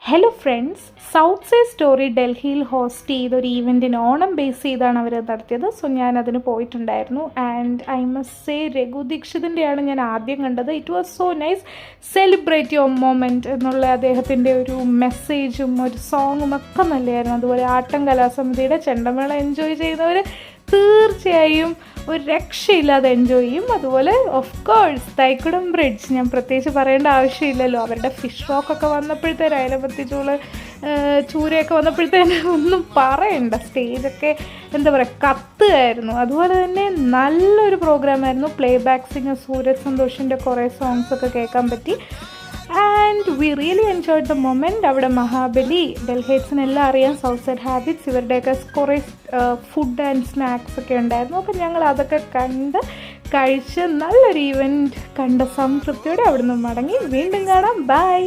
Hello friends, south side story ഡൽഹിയിൽ host ചെയ്തൊരു ഈവൻറ്റിന് Onam base ചെയ്താണ് അവർ നടത്തിയത്. സോ ഞാൻ അതിന് പോയിട്ടുണ്ടായിരുന്നു. And I must say, Raghu ദീക്ഷിതിൻ്റെയാണ് ഞാൻ ആദ്യം കണ്ടത്. It was so nice. Celebrate your moment എന്നുള്ള അദ്ദേഹത്തിൻ്റെ ഒരു മെസ്സേജും ഒരു സോങ്ങും ഒക്കെ നല്ലതായിരുന്നു. അതുപോലെ ആട്ടം കലാസമിതിയുടെ ചെണ്ടമേള എൻജോയ് ചെയ്യുന്നവർ തീർച്ചയായും ഒരു രക്ഷയില്ലാതെ എൻജോയ് ചെയ്യും. അതുപോലെ ഓഫ് കോഴ്സ് തൈക്കുടം ബ്രിഡ്ജ്, ഞാൻ പ്രത്യേകിച്ച് പറയേണ്ട ആവശ്യമില്ലല്ലോ. അവരുടെ ഫിഷ് റോക്കൊക്കെ വന്നപ്പോഴത്തേനും അയലപത്തി ചൂരയൊക്കെ വന്നപ്പോഴത്തേനും ഒന്നും പറയണ്ട. സ്റ്റേജൊക്കെ എന്താ പറയുക, കത്തുകയായിരുന്നു. അതുപോലെ തന്നെ നല്ലൊരു പ്രോഗ്രാമായിരുന്നു. പ്ലേ ബാക്ക് സിംഗർ സൂരജ് സന്തോഷിൻ്റെ കുറേ സോങ്സൊക്കെ കേൾക്കാൻ പറ്റി. And we really enjoyed the moment. അവിടെ മഹാബലി, ഡൽഹേറ്റ്സിനെല്ലാം അറിയാം, സൗത്ത് സൈഡ് ഹാബിറ്റ്സ്, ഇവരുടെയൊക്കെ കുറേ ഫുഡ് ആൻഡ് സ്നാക്സ് ഒക്കെ ഉണ്ടായിരുന്നു. അപ്പം ഞങ്ങൾ അതൊക്കെ കണ്ട് കഴിച്ച് നല്ലൊരു ഈവൻറ്റ് കണ്ട സംതൃപ്തിയോടെ അവിടുന്ന് മടങ്ങി. വീണ്ടും കാണാം. ബൈ.